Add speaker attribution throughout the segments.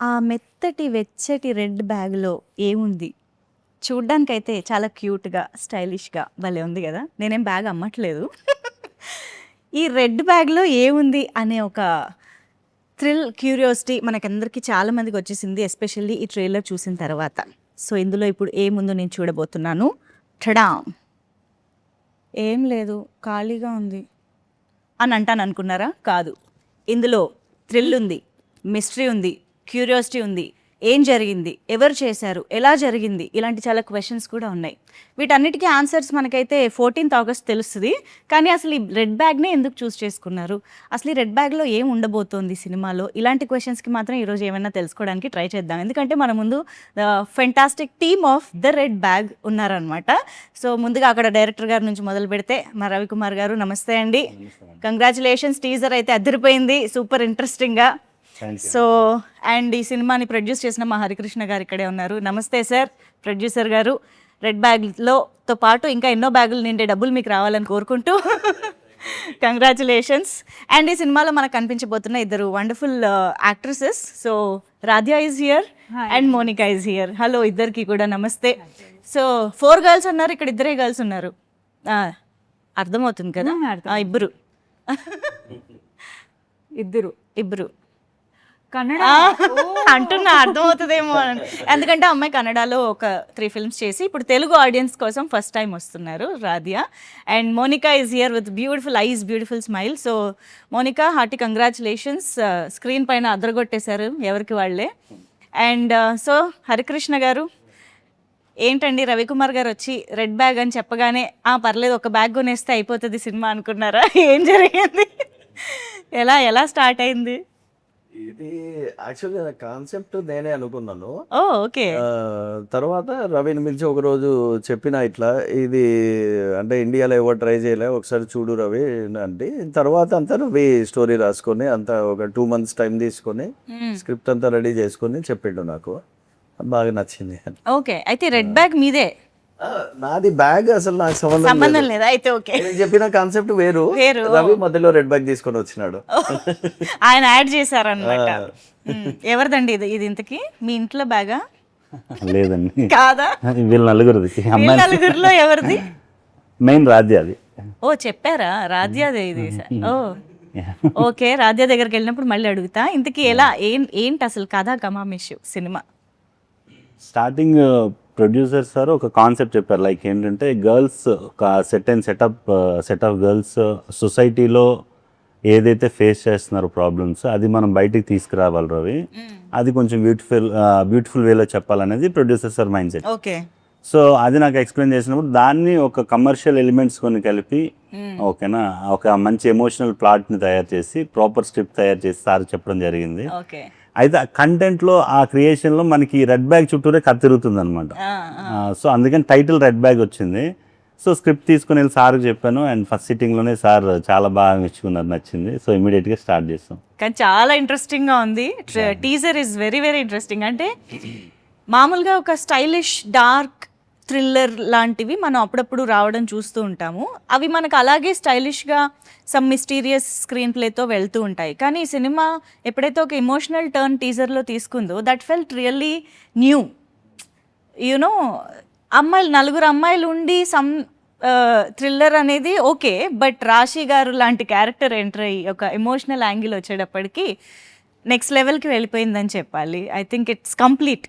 Speaker 1: ఆ మెత్తటి వెచ్చటి రెడ్ బ్యాగ్‌లో ఏముంది? చూడ్డానికైతే చాలా క్యూట్‌గా, స్టైలిష్‌గా భలే ఉంది గదా! నేనేం బ్యాగ్ అమ్మట్లేదు. ఈ రెడ్ బ్యాగ్‌లో ఏముంది అనే ఒక థ్రిల్, క్యూరియాసిటీ మనకందరికీ చాలా మందికొచ్చేసింది. ఎస్పెషల్లీ ఈ ట్రైలర్ చూసిన తర్వాత. సో, ఇందులో ఇప్పుడు ఏముందో నేను చూడబోతున్నాను. టడాం! ఏం లేదు. ఖాళీగా ఉంది అని అంటాననుకున్నారా? కాదు. ఇందులో థ్రిల్ ఉంది, మిస్టరీ ఉంది, క్యూరియాసిటీ ఉంది. ఏం జరిగింది? ఎవరు చేశారు? ఎలా జరిగింది? ఇలాంటి చాలా క్వెషన్స్ కూడా ఉన్నాయి. వీటన్నిటికీ ఆన్సర్స్ మనకైతే 14th ఆగస్ట్ తెలుస్తుంది. కానీ అసలు ఈ రెడ్ బ్యాగ్‌నే ఎందుకు చూస్ చేసుకున్నారు? అసలు ఈ రెడ్ బ్యాగ్‌లో ఏం ఉండబోతోంది సినిమాలో? ఇలాంటి క్వెషన్స్‌కి మాత్రం ఈరోజు ఏమైనా తెలుసుకోవడానికి ట్రై చేద్దాం. ఎందుకంటే మన ముందు fantastic team of the red bag ఉన్నారనమాట. సో, ముందుగా అక్కడ డైరెక్టర్ గారి నుంచి మొదలు పెడితే మా రవికుమార్ గారు నమస్తే అండి. కంగ్రాచులేషన్స్, టీజర్ అయితే అదిరిపోయింది. సూపర్ ఇంట్రెస్టింగ్‌గా. సో అండ్ ఈ సినిమాని ప్రొడ్యూస్ చేసిన మా హరికృష్ణ గారు ఇక్కడే ఉన్నారు. నమస్తే సార్, ప్రొడ్యూసర్ గారు. రెడ్ బ్యాగ్‌తో పాటు ఇంకా ఎన్నో బ్యాగులు నిండే డబ్బులు మీకు రావాలని కోరుకుంటూ కంగ్రాచులేషన్స్. అండ్ ఈ సినిమాలో మనకు కనిపించబోతున్న ఇద్దరు wonderful actresses. So Radhya is here and Monika is here. Hello ఇద్దరికి కూడా నమస్తే. సో 4 గర్ల్స్ అన్నారు, ఇక్కడ ఇద్దరే గర్ల్స్ ఉన్నారు. అర్థమవుతుంది కదా? ఇద్దరు
Speaker 2: ఇద్దరు
Speaker 1: ఇద్దరు
Speaker 2: కన్నడ
Speaker 1: అంటున్నా, అర్థమవుతుందేమో అని. ఎందుకంటే అమ్మాయి కన్నడలో ఒక 3 ఫిల్మ్స్ చేసి ఇప్పుడు తెలుగు ఆడియన్స్ కోసం ఫస్ట్ టైం వస్తున్నారు Radhya. And Monika is here with beautiful eyes, beautiful smile. So Monika, hearty congratulations. Screen పైన అదరగొట్టేశారు ఎవరికి వాళ్ళే. అండ్ సో హరికృష్ణ గారు, ఏంటండి రవికుమార్ గారు వచ్చి రెడ్ బ్యాగ్ అని చెప్పగానే పర్లేదు ఒక బ్యాగ్ కొనేస్తే అయిపోతుంది సినిమా అనుకున్నారా? ఏం జరిగింది? ఎలా స్టార్ట్ అయింది?
Speaker 3: ఇది యాక్చువల్గా కాన్సెప్ట్ నేనే అనుకున్నాను.
Speaker 1: ఓకే.
Speaker 3: తర్వాత రవిని పిలిచి ఒకరోజు చెప్పిన ఇట్లా ఇది అంటే ఇండియాలో ఎవరు ట్రై చేయలే, ఒకసారి చూడు రవి అంటే. తర్వాత అంతా రవి స్టోరీ రాసుకొని అంతా ఒక 2 months టైం తీసుకొని స్క్రిప్ట్ అంతా రెడీ చేసుకొని చెప్పిండు నాకు. బాగా నచ్చింది.
Speaker 1: ఓకే, అయితే రెడ్ బ్యాగ్ మీదే?
Speaker 3: నాది బ్యాగ్ అసలు నాకు
Speaker 1: సంబంధం లేదా? అయితే ఓకే.
Speaker 3: నేను చెప్పిన కాన్సెప్ట్ వేరు, రవి మధ్యలో రెడ్ బ్యాగ్ తీసుకొని వచ్చినాడు.
Speaker 1: ఆయన యాడ్ చేశారన్నమాట. ఎవరిదండి ఇది ఇంతకి? మీ ఇంట్లో బ్యాగా?
Speaker 4: లేదండి,
Speaker 1: కాదా?
Speaker 4: వీళ్ళ నలుగురిది.
Speaker 1: నలుగురిలో ఎవరిది?
Speaker 4: మెయిన్ రాధ్య అది.
Speaker 1: ఓ చెప్పారా? రాధ్యాదే ఇది. ఓ ఓకే, రాధ్య దగ్గరికి వెళ్ళినప్పుడు మళ్ళీ అడుగుతా. ఇంతకీ ఎలా ఏంటి అసలు కథా కమామిషు సినిమా?
Speaker 4: స్టార్టింగ్ ప్రొడ్యూసర్ సార్ ఒక కాన్సెప్ట్ చెప్పారు, లైక్ ఏంటంటే గర్ల్స్ ఒక సెట్ ఆఫ్ గర్ల్స్ సొసైటీలో ఏదైతే ఫేస్ చేస్తున్నారో ప్రాబ్లమ్స్ అది మనం బయటికి తీసుకురావాలి రవి, అది కొంచెం బ్యూటిఫుల్ వేలో చెప్పాలనేది producer sir mind set.
Speaker 1: Okay.
Speaker 4: So అది నాకు ఎక్స్ప్లెయిన్ చేసినప్పుడు దాన్ని ఒక కమర్షియల్ ఎలిమెంట్స్ కొన్ని కలిపి ఓకేనా ఒక మంచి ఎమోషనల్ ప్లాట్ని తయారు చేసి ప్రాపర్ స్క్రిప్ట్ తయారు చేసి సార్ చెప్పడం జరిగింది.
Speaker 1: ఓకే.
Speaker 4: అయితే ఆ కంటెంట్లో ఆ క్రియేషన్లో మనకి రెడ్ బ్యాగ్ చుట్టూరే కథ తిరుగుతుంది అనమాట. సో అందుకని టైటిల్ రెడ్ బ్యాగ్ వచ్చింది. సో స్క్రిప్ట్ తీసుకుని వెళ్ళి సార్కి చెప్పాను అండ్ ఫస్ట్ సిట్టింగ్లోనే సార్ చాలా బాగా మెచ్చుకున్నారు, నచ్చింది. సో ఇమీడియట్గా స్టార్ట్ చేస్తాం.
Speaker 1: కానీ చాలా ఇంట్రెస్టింగ్గా ఉంది. Teaser is very very interesting. అంటే మామూలుగా ఒక స్టైలిష్ డార్క్ థ్రిల్లర్ లాంటివి మనం అప్పుడప్పుడు రావడం చూస్తూ ఉంటాము. అవి మనకు అలాగే స్టైలిష్గా సమ్ మిస్టీరియస్ స్క్రీన్ ప్లేతో వెళ్తూ ఉంటాయి. కానీ ఈ సినిమా ఎప్పుడైతే ఒక ఎమోషనల్ టర్న్ టీజర్లో తీసుకుందో that felt really new. You know నలుగురు అమ్మాయిలు ఉండి సమ్ థ్రిల్లర్ అనేది ఓకే, బట్ రాశి గారు లాంటి క్యారెక్టర్ ఎంటర్ అయ్యి ఒక ఎమోషనల్ యాంగిల్ వచ్చేటప్పటికి నెక్స్ట్ లెవెల్కి వెళ్ళిపోయిందని చెప్పాలి. I think it's complete.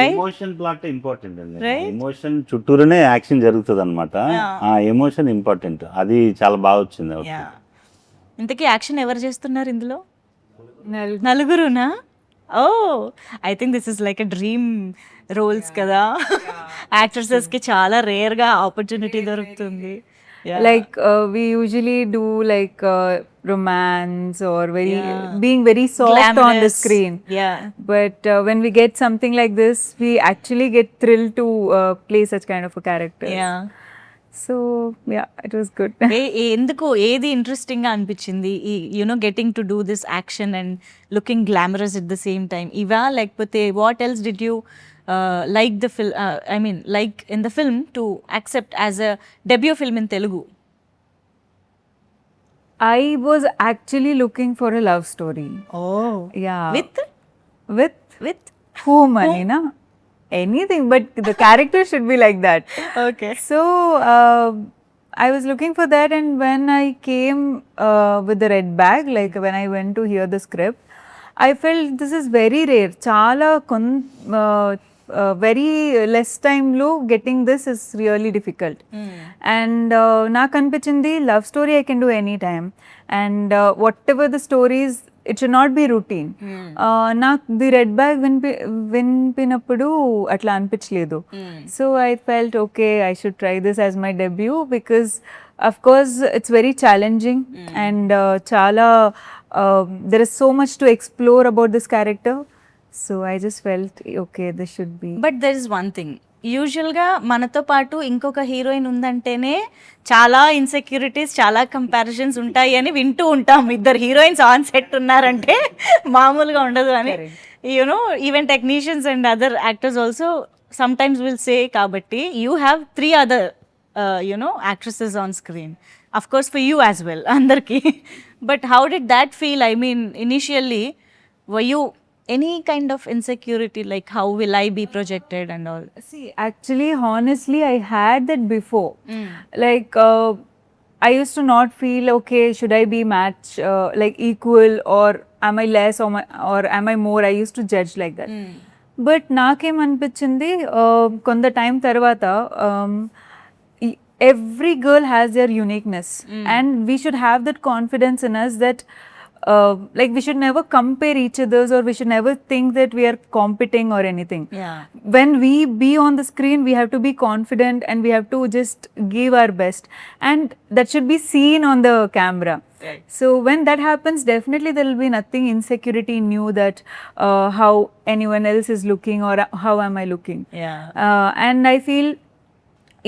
Speaker 4: Emotion plot important అండి. ఎమోషన్ చుట్టూరునే యాక్షన్ జరుగుతుంది అనమాట. ఆ ఎమోషన్ ఇంపార్టెంట్, అది చాలా బాగా వచ్చింది.
Speaker 1: ఇంతకీ యాక్షన్ ఎవరు చేస్తున్నారు ఇందులో? నలుగురునా? Oh I think this is like a dream roles కదా. యాక్ట్రెసెస్కి చాలా రేర్గా ఆపర్చునిటీ దొరుకుతుంది.
Speaker 2: like we usually do like romance or being very soft
Speaker 1: Glamorous
Speaker 2: on the screen.
Speaker 1: Yeah.
Speaker 2: But when we get something like this, we actually get thrilled to play such kind of a character.
Speaker 1: Yeah.
Speaker 2: So yeah, it was good.
Speaker 1: ఎందుకు ఏది ఇంట్రెస్టింగ్గా అనిపించింది? You know getting to do this action and looking glamorous at the same time ఇవా, లేకపోతే what else did you like the film, I mean like in the film to accept as a debut film in Telugu?
Speaker 2: I was actually looking for a love story.
Speaker 1: Oh.
Speaker 2: Yeah.
Speaker 1: With
Speaker 2: With
Speaker 1: With
Speaker 2: whom, Alina? Anything, but the character should be like that.
Speaker 1: okay.
Speaker 2: So I was looking for that, and when I came with the red bag, like when I went to hear the script, I felt this is very rare. Chala very less time lo getting this is really difficult. And నాకు అనిపించింది love story I can do anytime, and whatever the stories, it should not be routine. నాకు the red bag వినిపినప్పుడు అట్లా అనిపించలేదు. So I felt okay I should try this as my debut, because of course it's very challenging and చాలా there is so much to explore about this character. So I just felt okay this should be.
Speaker 1: But there is one thing, యూజువల్గా మనతో పాటు ఇంకొక heroine ఉందంటేనే చాలా insecurities, చాలా comparisons ఉంటాయి అని వింటూ ఉంటాం. ఇద్దరు హీరోయిన్స్ ఆన్ సెట్ ఉన్నారంటే మామూలుగా ఉండదు అని, you know even technicians and other actors also sometimes will say. కాబట్టి you have 3 other you know actresses on screen, of course for you as well, అందరికీ. But how did that feel? I mean initially were you any kind of insecurity, like how will I be projected and all?
Speaker 2: See, actually, honestly, I had that before. Like, I used to not feel okay. Should I be like equal, or am I less, or am I more? I used to judge like that. But నాకేం అనిపించింది, కొంత time తర్వాత every girl has their uniqueness, and we should have that confidence in us that. Like we should never compare each other's, or we should never think that we are competing or anything.
Speaker 1: Yeah.
Speaker 2: When we be on the screen, we have to be confident and we have to just give our best, and that should be seen on the camera.
Speaker 1: Right.
Speaker 2: So when that happens, definitely there will be nothing insecurity in you that how anyone else is looking or how am I looking.
Speaker 1: Yeah.
Speaker 2: And I feel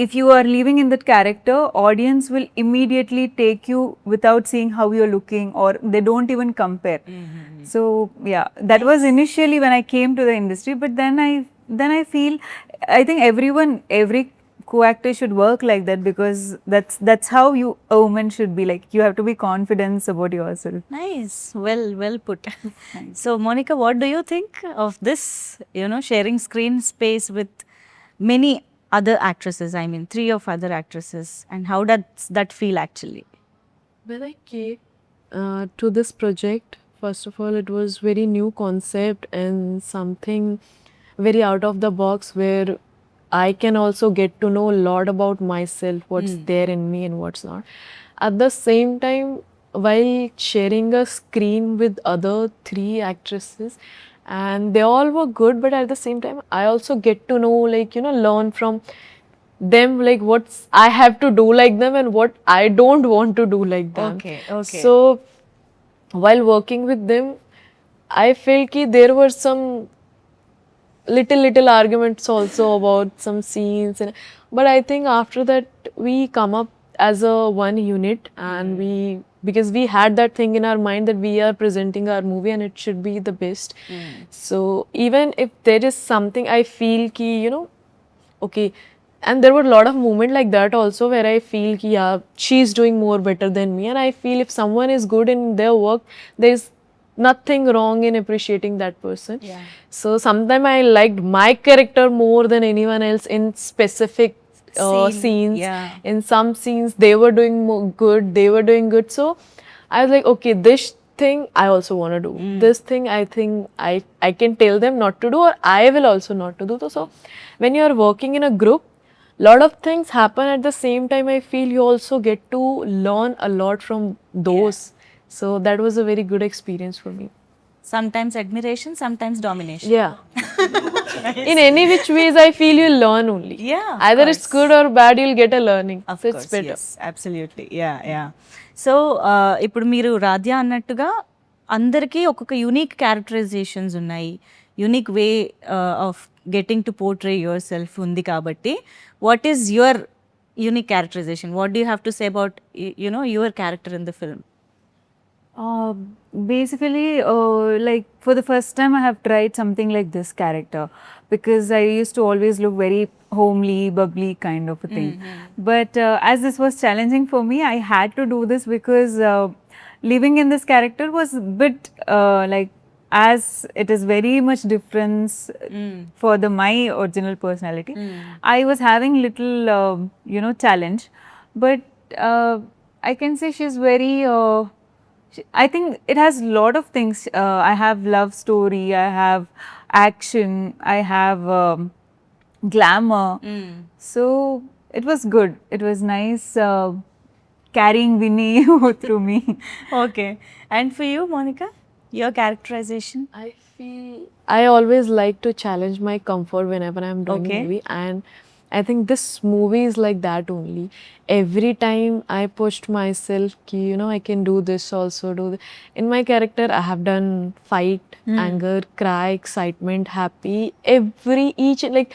Speaker 2: if you are living in that character, audience will immediately take you without seeing how you're looking, or they don't even compare. So yeah, that was initially when I came to the industry, but then I feel I think every co-actor should work like that, because that's how a woman should be. Like you have to be confident about yourself.
Speaker 1: Nice. Well put. So Monica, what do you think of this, you know, sharing screen space with many other actresses? I mean 3 of other actresses, and how does that feel actually?
Speaker 5: When I came to this project, first of all, it was very new concept and something very out of the box, where I can also get to know a lot about myself, what's there in me and what's not. At the same time, while sharing a screen with other 3 actresses, and they all were good, but at the same time I also get to know, like, you know, learn from them, like what I have to do like them and what I don't want to do like them.
Speaker 1: Okay.
Speaker 5: So while working with them, I felt ki there were some little arguments also about some scenes, but I think after that we come up as a one unit, and because we had that thing in our mind that we are presenting our movie and it should be the best. So even if there is something I feel ki, you know, okay, and there were a lot of moments like that also where I feel ki yeah, she's doing more better than me, and I feel if someone is good in their work, there's nothing wrong in appreciating that person.
Speaker 1: Yeah.
Speaker 5: So sometimes I liked my character more than anyone else in specific scenes.
Speaker 1: Yeah.
Speaker 5: In some scenes they were doing good, so I was like, okay, this thing I also want to do. This thing I think I can tell them not to do, or I will also not to do. So when you are working in a group, lot of things happen at the same time. I feel you also get to learn a lot from those. So that was a very good experience for me.
Speaker 1: Sometimes admiration, sometimes domination.
Speaker 5: Yeah. In any which ways, I feel you learn only.
Speaker 1: Yeah, of
Speaker 5: Either
Speaker 1: course.
Speaker 5: it's good or bad, you'll get a learning.
Speaker 1: Of
Speaker 5: So
Speaker 1: course,
Speaker 5: it's better.
Speaker 1: yes, absolutely. Yeah. So ఇప్పుడు మీరు రాధ్య అన్నట్టుగా అందరికీ ఒక్కొక్క unique characterisations ఉన్నాయి, unique way of getting to portray yourself ఉంది. కాబట్టి what is your unique characterisation? What do you have to say about you know your character in the film?
Speaker 2: Basically, like for the first time I have tried something like this character, because I used to always look very homely, bubbly kind of a thing. But as this was challenging for me, I had to do this, because living in this character was a bit like as it is very much difference for the my original personality. I was having little challenge, but I can say she's very I think it has lot of things. I have love story, I have action, I have glamour. So it was good, it was nice carrying Winnie through me.
Speaker 1: Okay and for you Monica your characterisation
Speaker 5: I feel I always like to challenge my comfort whenever I'm doing
Speaker 1: Okay.
Speaker 5: a movie, and I think this movie is like that only. Every time I pushed myself, ki, I can do this also. In my character, I have done fight, anger, cry, excitement, happy. Each like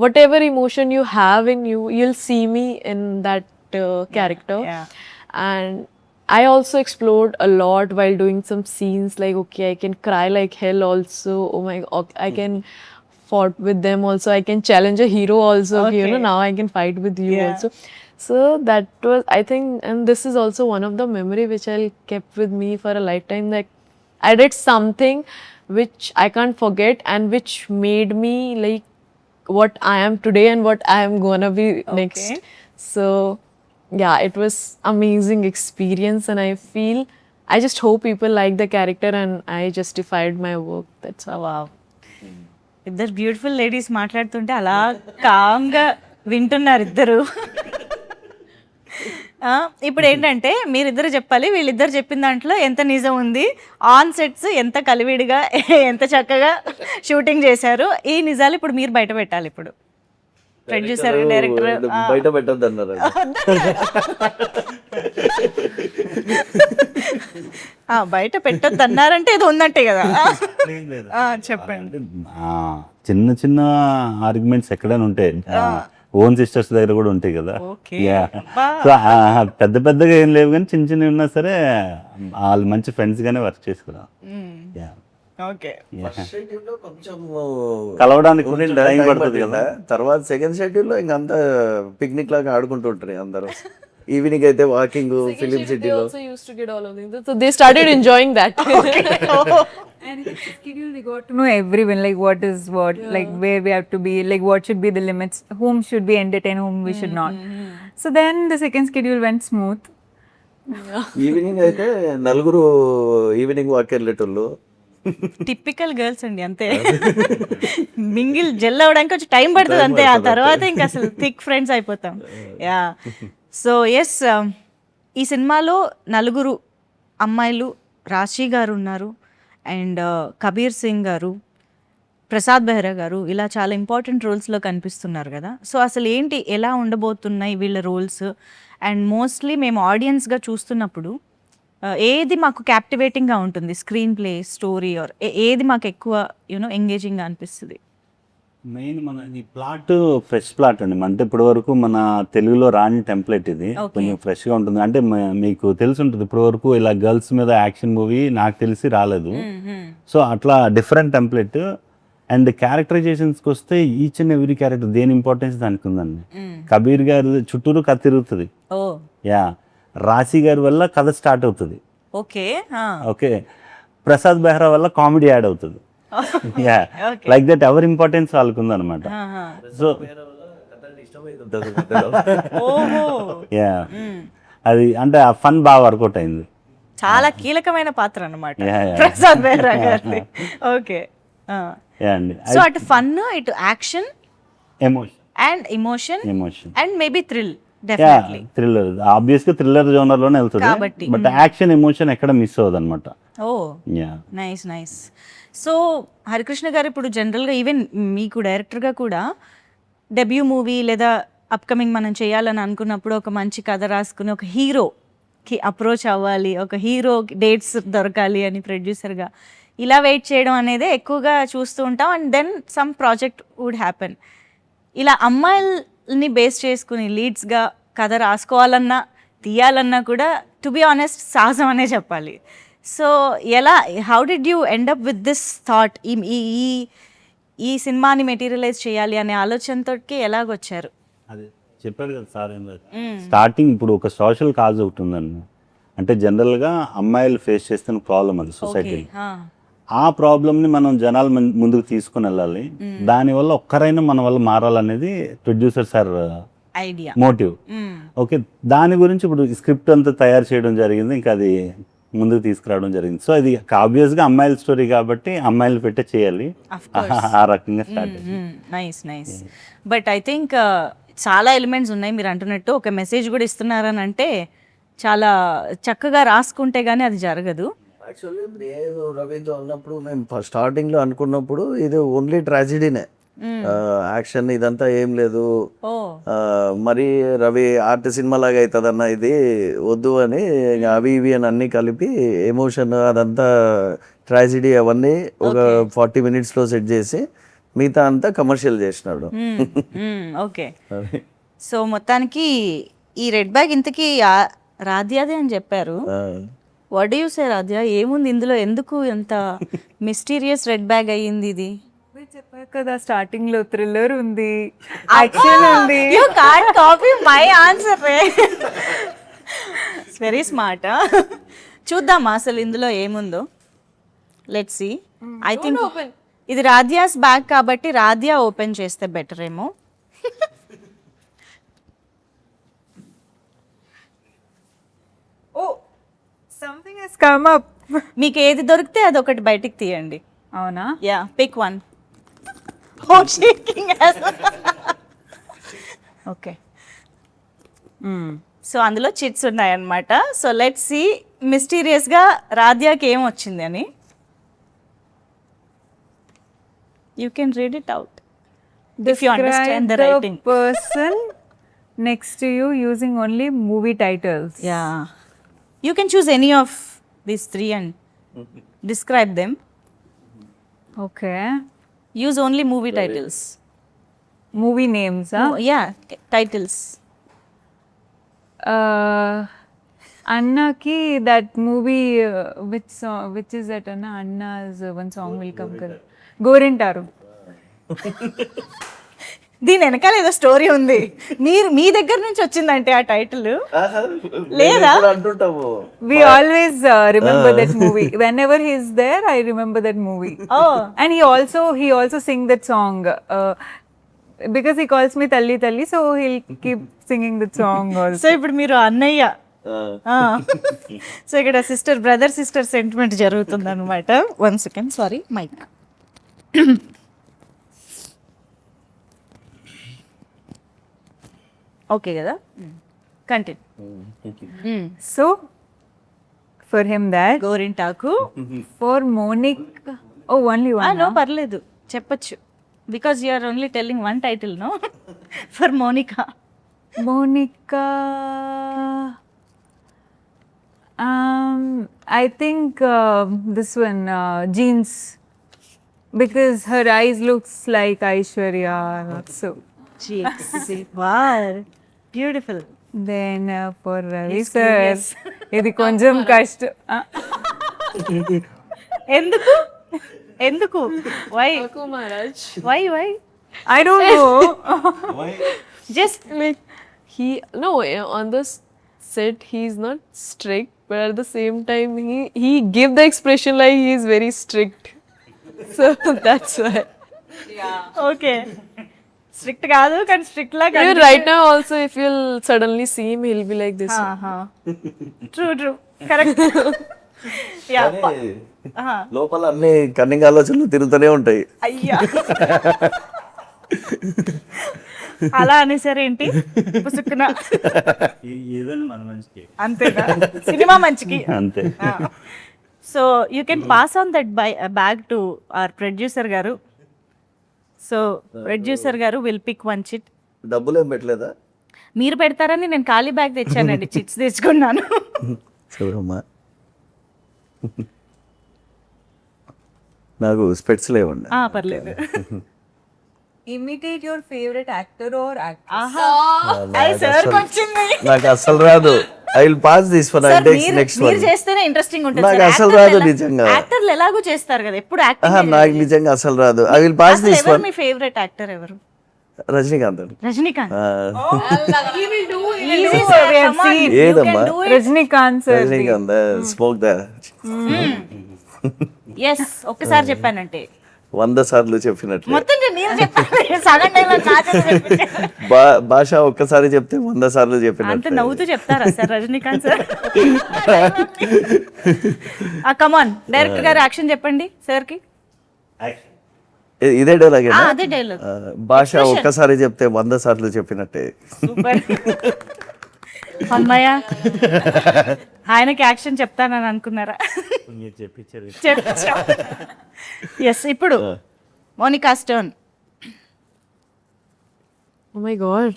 Speaker 5: whatever emotion you have in you, you'll see me in that character.
Speaker 1: Yeah.
Speaker 5: And I also explored a lot while doing some scenes, like okay, I can cry like hell also. Oh my god, I can fought with them also. I can challenge a hero also. Okay.
Speaker 1: Okay.
Speaker 5: Now I can fight with you
Speaker 1: Yeah.
Speaker 5: also. So that was, I think, and this is also one of the memory which I'll kept with me for a lifetime. Like I did something which I can't forget and which made me like what I am today and what I am gonna be next.
Speaker 1: Okay.
Speaker 5: So yeah, it was amazing experience, and I feel I just hope people like the character and I justified my work. That's how.
Speaker 1: Wow ఇద్దరు beautiful ladies మాట్లాడుతుంటే అలా కామ్గా వింటున్నారు ఇద్దరు. ఇప్పుడు ఏంటంటే మీరిద్దరు చెప్పాలి, వీళ్ళిద్దరు చెప్పిన దాంట్లో ఎంత నిజం ఉంది, ఆన్ సెట్స్ ఎంత కలివిడిగా ఎంత చక్కగా షూటింగ్ చేశారు, ఈ నిజాలు ఇప్పుడు మీరు బయట పెట్టాలి. ఇప్పుడు ప్రొడ్యూసర్ డైరెక్టర్
Speaker 3: బయట పెట్టద్దు అన్నారు.
Speaker 1: బయట పెట్టొద్దు అన్నారంటే ఏదో ఉందంటే కదా. చెప్పండి.
Speaker 4: చిన్న చిన్న ఆర్గ్యుమెంట్స్ ఎక్కడైనా ఉంటాయి, ఓన్ సిస్టర్స్ దగ్గర కూడా ఉంటాయి కదా.
Speaker 1: Okay.
Speaker 4: Yeah. So, పెద్ద పెద్దగా ఏం లేవు కానీ చిన్న చిన్నవి ఉన్నా సరే వాళ్ళు మంచి ఫ్రెండ్స్ గానే వర్క్ చేసుకున్నాం.
Speaker 1: ఓకే
Speaker 3: కొంచెం
Speaker 4: కలవడానికి
Speaker 3: ఉండిండే,
Speaker 4: కొంచెం టైం
Speaker 3: టైం
Speaker 4: పడుతుంది
Speaker 3: పట్టిందా?
Speaker 4: కదా.
Speaker 3: తర్వాత సెకండ్ షెడ్యూల్లో ఇంకంతా పిక్నిక్ లాగా ఆడుకుంటుంటారు అందరూ. ఈవినింగ్ అయితే వాకింగ్ ఫిలిం
Speaker 5: They
Speaker 3: సిటీలో.
Speaker 5: also used to get all of things. So they started enjoying that.
Speaker 2: And in the schedule, they got to know everyone, like what is what, like where we have to be, like what should be the limits, whom should be entertained, whom we should not. So then the second schedule went smooth.
Speaker 3: Evening అయితే నలుగురు evening walk వెళ్ళేటోళ్ళు.
Speaker 1: Typical girls అండి, అంతే. Mingle gel అవ్వడానికి కొంచెం time పడుతుంది అంతే, ఆ తర్వాత ఇంకా అసలు థిక్ ఫ్రెండ్స్ అయిపోతాం. యా. సో ఎస్, ఈ సినిమాలో నలుగురు అమ్మాయిలు, రాశి గారు ఉన్నారు, అండ్ కబీర్ సింగ్ గారు, ప్రసాద్ బెహ్రా గారు, ఇలా చాలా ఇంపార్టెంట్ రోల్స్లో కనిపిస్తున్నారు కదా. సో అసలు ఏంటి, ఎలా ఉండబోతున్నాయి వీళ్ళ రోల్స్, అండ్ మోస్ట్లీ మేము ఆడియన్స్గా చూస్తున్నప్పుడు ఏది మాకు క్యాప్టివేటింగ్గా ఉంటుంది, స్క్రీన్ ప్లే, స్టోరీ, ఆర్ ఏది మాకు ఎక్కువ ఎంగేజింగ్గా అనిపిస్తుంది?
Speaker 4: మెయిన్ మన ఈ ప్లాట్ ఫ్రెష్ ప్లాట్ అండి. అంటే ఇప్పటి వరకు మన తెలుగులో రాని టెంప్లెట్ ఇది. కొంచెం ఫ్రెష్గా ఉంటుంది. అంటే మీకు తెలిసి ఉంటుంది, ఇప్పటి వరకు ఇలా గర్ల్స్ మీద యాక్షన్ మూవీ నాకు తెలిసి రాలేదు. సో అట్లా డిఫరెంట్ టెంప్లెట్. అండ్ క్యారెక్టరైజేషన్స్కి వస్తే ఈచ్ అండ్ ఎవ్రీ క్యారెక్టర్ దేని ఇంపార్టెన్స్ దానికి ఉందండి. కబీర్ గారి చుట్టూరు కథ తిరుగుతుంది. యా. రాశి గారి వల్ల కథ స్టార్ట్ అవుతుంది.
Speaker 1: ఓకే.
Speaker 4: ఓకే. ప్రసాద్ బెహ్రా వల్ల కామెడీ యాడ్ అవుతుంది. యా, లైక్ దట్ ఎవరి ఇంపార్టెన్స్ వాళ్ళకు ఉందన్నమాట. సో యా, అది అంటే ఆ ఫన్ బాగా వర్కౌట్ అయింది.
Speaker 1: చాలా కీలకమైన పాత్ర అన్నమాట
Speaker 4: Yeah, yeah.
Speaker 1: ప్రసాద్ బెహ్రా గారిది. ఓకే.
Speaker 4: యా అండి.
Speaker 1: సో అటు ఫన్, ఇటు action
Speaker 4: emotion
Speaker 1: and emotion
Speaker 4: emotion
Speaker 1: and maybe thrill,
Speaker 4: yeah,
Speaker 1: definitely.
Speaker 4: Thriller ఆబ్వియస్గా థ్రిల్లర్ జోనర్లోనే వెళ్తుంది.
Speaker 1: కాబట్టి.
Speaker 4: బట్ యాక్షన్ ఎమోషన్ ఎక్కడ మిస్ అవ్వదు అనమాట.
Speaker 1: Oh
Speaker 4: yeah.
Speaker 1: Nice nice. So Harikrishna garu ఇప్పుడు జనరల్గా ఈవెన్ మీకు డైరెక్టర్గా కూడా డెబ్యూ మూవీ లేదా అప్కమింగ్ మనం చేయాలని అనుకున్నప్పుడు ఒక మంచి కథ రాసుకుని ఒక హీరోకి అప్రోచ్ అవ్వాలి, ఒక హీరోకి డేట్స్ దొరకాలి అని ప్రొడ్యూసర్గా ఇలా వెయిట్ చేయడం అనేది ఎక్కువగా చూస్తూ ఉంటాం. And then some project would happen. ఇలా అమ్మాయిల్ని బేస్ చేసుకుని లీడ్స్గా కథ రాసుకోవాలన్నా తీయాలన్నా కూడా టు బి ఆనెస్ట్ సాహసం అనే చెప్పాలి. సో ఎలా, how did you end up with this thought, ఈ సినిమాని మెటీరియలైజ్ చేయాలి అనే ఆలోచనతోటి ఎలాగొచ్చారు?
Speaker 4: అదే చెప్పారు కదా సార్, స్టార్టింగ్ ఇప్పుడు ఒక సోషల్ కాజ్ ఒకటి ఉందండి. అంటే జనరల్గా అమ్మాయిలు ఫేస్ చేస్తున్న ప్రాబ్లం అది సొసైటీలో. ఆ ప్రాబ్లమ్ని మనం జనాల ముందుకు తీసుకుని వెళ్ళాలి, దానివల్ల ఒక్కరైనా మన వల్ల మారాలనేది producer sir
Speaker 1: idea.
Speaker 4: Motive. Okay, దాని గురించి ఇప్పుడు స్క్రిప్ట్ అంతా తయారు చేయడం జరిగింది, ఇంకా అది ముందుకు తీసుకురావడం జరిగింది. సో ఇది ఆబ్వియస్గా అమ్మాయిల స్టోరీ కాబట్టి అమ్మాయిలు పెట్టే చేయాలి, ఆ రకంగా start.
Speaker 1: Nice. But I think చాలా ఎలిమెంట్స్ ఉన్నాయి మీరు అంటున్నట్టు. ఒక మెసేజ్ కూడా ఇస్తున్నారని అంటే చాలా చక్కగా రాసుకుంటే గానీ అది జరగదు.
Speaker 3: యాక్చువల్లీ నేను రవితో ఉన్నప్పుడు మేము స్టార్టింగ్లో అనుకున్నప్పుడు ఇది ఓన్లీ ట్రాజిడీనే, యాక్షన్ ఇదంతా ఏం లేదు, మరి రవి ఆర్ట్ సినిమా లాగా అవుతుందన్న ఇది వద్దు అని అవి ఇవి అని అన్నీ కలిపి ఎమోషన్ అదంతా ట్రాజిడీ అవన్నీ ఒక 40 minutesలో సెట్ చేసి మిగతా అంతా కమర్షియల్ చేసినాడు.
Speaker 1: ఓకే, సో మొత్తానికి ఈ రెడ్ బ్యాగ్ ఇంతకీ రాధ్యాదే అని చెప్పారు. What do you say Radhya, ఏముంది ఇందులో, ఎందుకు ఎంత మిస్టీరియస్ రెడ్ బ్యాగ్ అయ్యింది ఇది?
Speaker 2: చెప్పారు కదా స్టార్టింగ్ లో థ్రిల్లర్ ఉంది, యాక్షన్ ఉంది.
Speaker 1: You can't copy my answer. It's very smart. చూద్దామా అసలు ఇందులో ఏముందో. Let's see. ఐ థింక్ ఇది రాధ్యాస్ బ్యాగ్ కాబట్టి రాధ్య ఓపెన్ చేస్తే బెటర్ ఏమో.
Speaker 2: Something has come up.
Speaker 1: మీకు ఏది దొరికితే అది ఒకటి బయటికి తీయండి.
Speaker 2: అవునా?
Speaker 1: Yeah, pick one. Okay, so అందులో చిట్స్ ఉన్నాయన్నమాట. సో లెట్స్ సీ మిస్టీరియస్గా రాధ్యాకి ఏం వచ్చింది అని. You can read it out if you understand the writing.
Speaker 2: Person next to you using only movie titles.
Speaker 1: Yeah, you can choose any of these 3 and describe them.
Speaker 2: Okay.
Speaker 1: Use only movie titles.
Speaker 2: Movie names, huh?
Speaker 1: Yeah, titles.
Speaker 2: Anna ki that movie, which song, which is that Anna? Anna's one song will come. Gorintaru.
Speaker 1: దీని వెనకాల ఏదో story ఉంది. మీరు మీ దగ్గర నుంచి వచ్చిందంటే ఆ title లేదా?
Speaker 3: అంటుంటావు.
Speaker 2: We always remember that movie. Whenever he's there, I remember that movie.
Speaker 1: Oh.
Speaker 2: And he also sing that song because he calls me Talli Talli, so he'll keep singing that song also.
Speaker 1: So ఇప్పుడు మీరు అన్నయ్య, so ఇక్కడ brother sister sentiment జరుగుతుంది అనమాట. 1 second, sorry, mic. Okay కదా, continue.
Speaker 2: So for him that,
Speaker 1: గోరింటాకు.
Speaker 2: for Monica, oh only one.
Speaker 1: No పర్లేదు, చెప్పచ్చు. Because you are only telling one title, no. For Monica.
Speaker 2: Monica, I think this one, Jeans, because her eyes looks like Aishwarya. So
Speaker 1: wow, beautiful.
Speaker 2: then for Ravi sir, ఇది కొంచెం కష్టం.
Speaker 1: ఎందుకు why why
Speaker 5: I don't know.
Speaker 1: Just
Speaker 5: Like on the set he's not strict, but at the same time he give the expression like he is very strict. So that's why.
Speaker 1: Okay, strict కాదు కానీ strict లాగా.
Speaker 5: Even right now also if you'll suddenly see him he'll be like this.
Speaker 1: True correct. Yeah,
Speaker 3: లోపల అన్ని cunning ఆలోచనలు తిరుగుతూనే ఉంటాయి.
Speaker 1: అయ్యా, అలా అనేసారేంటి పుసుక్కున?
Speaker 4: ఏదైనా మన మంచికి,
Speaker 1: అంతేనా, సినిమా మంచికి.
Speaker 4: అంతే.
Speaker 1: So you can pass on that bag to hour producer గారు. సో ప్రొడ్యూసర్ గారు విల్ పిక్ వన్ చిట్.
Speaker 3: డబ్బులు ఏం పెట్టలేదా?
Speaker 1: మీరు పెడతారని నేను ఖాళీ బ్యాగ్ తెచ్చానండి, చిట్స్ తెచ్చుకున్నాను.
Speaker 3: చూడమ్మా, నాకు స్పెట్స్ లేవండి.
Speaker 1: పర్లేదు.
Speaker 2: Imitate your favorite actor or actress.
Speaker 3: నాకు అసలు రాదు. I will pass this one. I take next
Speaker 1: మీరు
Speaker 3: వన్.
Speaker 1: చేస్తేనే ఇంట్రెస్టింగ్ ఉంటుంది.
Speaker 3: నాకు అసలు రాదు నిజంగా.
Speaker 1: యాక్టర్లు ఎలాగో చేస్తారు కదా, ఎప్పుడు యాక్టింగ్.
Speaker 3: నాకు నిజంగా అసలు రాదు. I will pass this one.
Speaker 1: మీ ఫేవరెట్ యాక్టర్ ఎవరు?
Speaker 3: రజనీకాంత్.
Speaker 1: రజనీకాంత్.
Speaker 3: ఏదమ్మా
Speaker 2: Rajinikanth sir.
Speaker 3: Rajinikanth smoke the.
Speaker 1: Yes ఒక్కసారి చెప్పానంటే
Speaker 3: 100 సార్లు చెప్పినట్లే.
Speaker 1: మొత్తం నేను చెప్పాను సగం డైలాగ్ నా చేత చెప్పించాను.
Speaker 3: భాష ఒక్కసారి చెప్తే 100 సార్లు
Speaker 1: అంత
Speaker 3: చెప్పినట్లే.
Speaker 1: నవ్వుతూ చెప్తారా సార్ రజనీకాంత్ సార్? కమాన్ డైరెక్టర్ గారు యాక్షన్ చెప్పండి సార్ కి.
Speaker 3: ఇదే డైలాగ్
Speaker 1: అదే డైలాగ్.
Speaker 3: భాష ఒక్కసారి చెప్తే 100 సార్లు చెప్పినట్టే.
Speaker 1: సూపర్. అమ్మాయ ఆయనకి యాక్షన్ చెప్తానని అనుకున్నారా?
Speaker 4: మీరు చెప్పించారు.
Speaker 1: ఎస్ ఇప్పుడు Monica stone.
Speaker 5: Oh my god.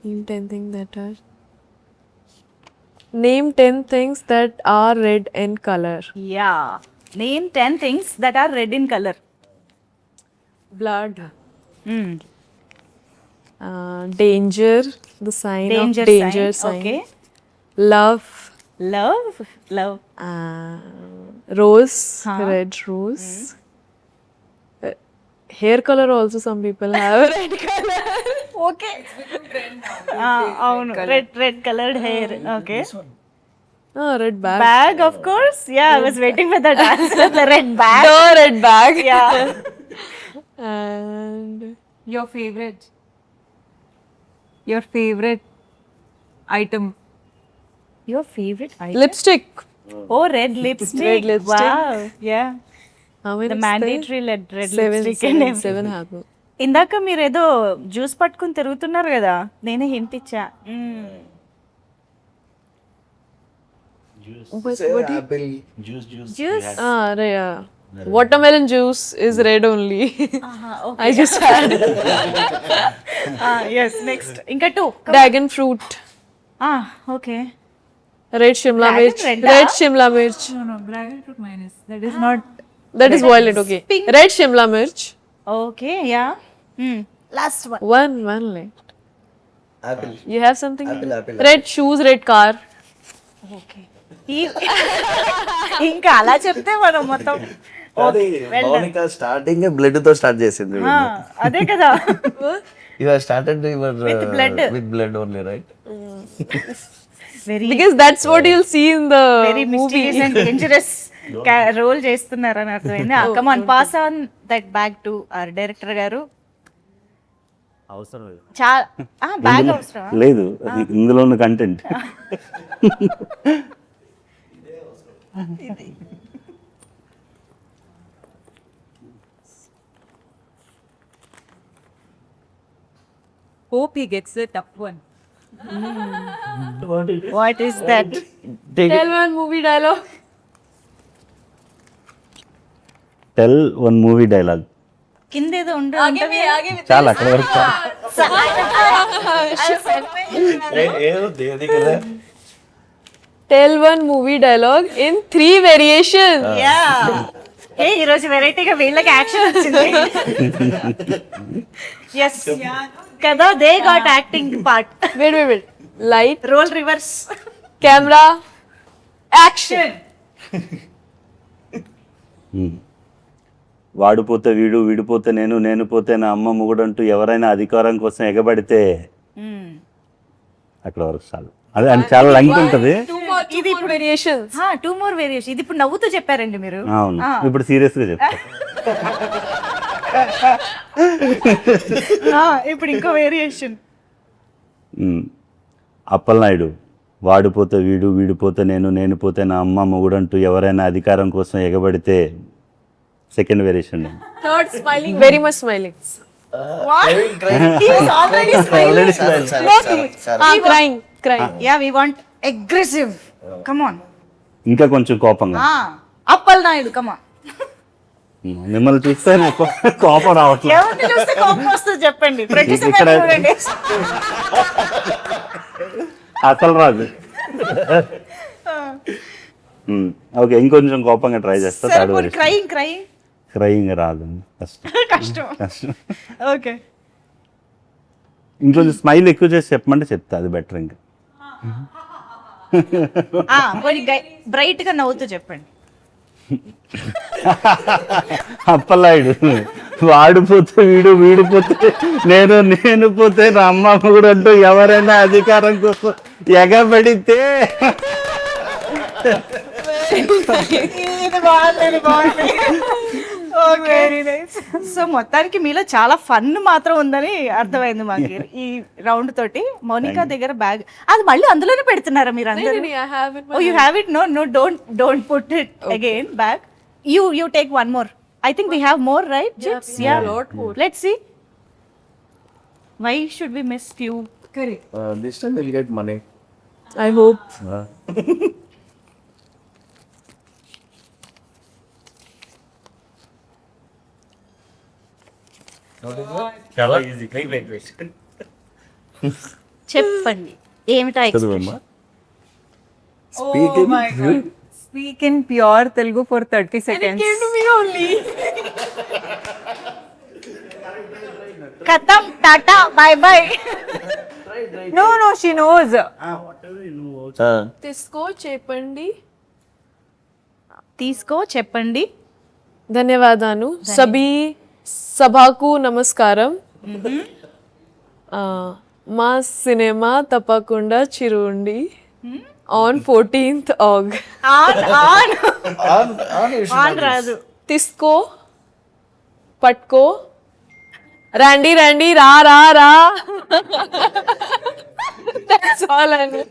Speaker 5: Name 10 things that are. Name 10 things that are red in color.
Speaker 1: Yeah name 10 things that are red in colour.
Speaker 5: Blood. Danger. The sign
Speaker 1: Danger
Speaker 5: of danger
Speaker 1: sign.
Speaker 5: sign.
Speaker 1: Okay.
Speaker 5: Love.
Speaker 1: Love
Speaker 5: Rose.
Speaker 1: Huh.
Speaker 5: Red rose. Hair color also some people have red color.
Speaker 1: Okay అవును red coloured hair. Okay
Speaker 5: Oh, red bag.
Speaker 1: Bag of course. Yeah I was waiting for that answer. The red bag.
Speaker 5: The red bag.
Speaker 1: Yeah
Speaker 5: And
Speaker 2: Your favorite item.
Speaker 1: Your favourite
Speaker 5: lipstick.
Speaker 1: Oh red lipstick.
Speaker 5: Red lipstick.
Speaker 1: Wow yeah
Speaker 5: How many?
Speaker 1: The mandatory red
Speaker 5: Seven.
Speaker 1: Lipstick.
Speaker 5: Seven have.
Speaker 1: ఇందాక మీరు ఏదో juice పట్టుకుని తిరుగుతున్నారు కదా, నేనే hint ఇచ్చా. Juice.
Speaker 5: Yeah. Watermelon juice is red only. I just had
Speaker 1: yes next ఇంకా 2.
Speaker 5: dragon fruit.
Speaker 1: ఓకే
Speaker 5: Red shimla
Speaker 1: Dragon
Speaker 5: mirch.
Speaker 1: red,
Speaker 5: Red shimla mirch.
Speaker 2: No, dragon fruit minus. That is not.
Speaker 5: That is violet. Okay.
Speaker 1: pink.
Speaker 5: Red shimla mirch.
Speaker 1: Okay yeah last one.
Speaker 5: One left. You have something? Red shoes, red car.
Speaker 1: Okay ఇంకా అలా చెప్తే మనం మొత్తం
Speaker 3: Monica starting blood తో start చేసింది.
Speaker 1: అదే కదా.
Speaker 3: You have started
Speaker 1: With blood.
Speaker 3: With blood only right.
Speaker 1: Very
Speaker 5: Because that's what you'll see in the
Speaker 1: very mysterious and dangerous role చేస్తున్నారని అర్థమైంది. Come on pass on that bag to our director గారు.
Speaker 4: అవసరం లేదు.
Speaker 1: చాలా bag అవసరం.
Speaker 4: లేదు, అది ఇందులో ఉన్న content.
Speaker 2: Hope he gets the tough one.
Speaker 1: What is that?
Speaker 5: Tell one movie dialogue.
Speaker 4: Tell one movie dialogue.
Speaker 1: కింద ఏదో
Speaker 4: చాలా అక్కడ వరకు
Speaker 5: Tell one movie dialogue in 3 variations.
Speaker 1: Yeah ఏ ఈ రోజు వెరైటీగా వీళ్ళకి యాక్షన్ వచ్చింది. ఎస్ కదా, they got acting part.
Speaker 5: Wait. Light,
Speaker 1: role reverse.
Speaker 5: camera, action.
Speaker 4: వాడిపోతే వీడు, వీడిపోతే నేను, నేను పోతే నా అమ్మ మొగుడంటూ ఎవరైనా అధికారం కోసం ఎగబడితే అక్కడ వరకు చాలు. అదే అని చాలా లెంగ్త్ ఉంటుంది.
Speaker 5: Two more variations.
Speaker 1: 2 more variation. ఇది ఇప్పుడు నవ్వుతూ చెప్పారండి మీరు.
Speaker 4: అవును, ఇప్పుడు సీరియస్ గా చెప్తా.
Speaker 1: ఇప్పుడు ఇంకో వేరియేషన్.
Speaker 4: అప్పలనాయుడు వాడిపోతే వీడు, వీడిపోతే నేను, నేను పోతే నా అమ్మ మొగుడంటూ ఎవరైనా అధికారం కోసం ఎగబడితే second variation.
Speaker 5: Third, smiling. Very much smiling.
Speaker 1: He was already smiling.
Speaker 5: Crying.
Speaker 1: Yeah, we want aggressive. Come on.
Speaker 4: ఇంకా కొంచెం కోపంగా.
Speaker 1: Appal Naidu, come on.
Speaker 4: మిమ్మల్ని చూస్తే నాకు కోపం రావట్లేదు.
Speaker 1: ఎవరిని చూస్తే కోపం వస్తుంది చెప్పండి. ప్రొడ్యూసర్
Speaker 4: ఇక్కడ
Speaker 1: చూడండి.
Speaker 4: అసలు రాదు. ఓకే, ఇంకొంచెం కోపంగా ట్రై చేస్తా. Third variation.
Speaker 1: క్రైయింగ్
Speaker 4: క్రయింగ్ రాదు,
Speaker 1: కష్టం. ఓకే
Speaker 4: ఇంకొంచెం స్మైల్ ఎక్కువ చేసి చెప్పమంటే చెప్తా, అది బెటర్. ఇంకా
Speaker 1: బ్రైట్ గా నవ్వుతూ చెప్పండి.
Speaker 4: అప్పలనాయుడు వాడిపోతే వీడిపోతే నేను పోతే అమ్మ కూడా అంటూ ఎవరైనా అధికారం కోసం ఎగబడితే
Speaker 1: సో మొత్తానికి మీలో చాలా ఫన్ మాత్రం ఉందని అర్థమైంది మాకు ఈ రౌండ్ తోటి. మౌనికా దగ్గర బ్యాగ్ అది మళ్ళీ అందులోనే పెడుతున్నారా మీరు అందరూ?
Speaker 5: I have it.
Speaker 1: Oh, you have it? No, don't put it again back. You take one more. I think we have more, right? Chips? Yeah.
Speaker 5: lot more.
Speaker 1: Let's see. Why should we miss few?
Speaker 2: Correct.
Speaker 3: This time we'll get money.
Speaker 5: I hope.
Speaker 4: చాలా easy.
Speaker 1: చెప్పండి ఏమిటా
Speaker 3: చదువమ్మా.
Speaker 2: Oh my God. Speak in pure Telugu for 30 seconds.
Speaker 1: ఖతం tata bye by.
Speaker 2: No, she knows.
Speaker 5: Tisko chepandi.
Speaker 1: తీసుకో చెప్పండి.
Speaker 5: ధన్యవాదాలు. సభీ సభకు నమస్కారం. మా సినిమా తప్పకుండా చిరుండి ఆన్ 14th Aug.
Speaker 1: ఆన్ రాదు.
Speaker 5: తీసుకో పట్టుకో రండి రా రా రా. That's all I know.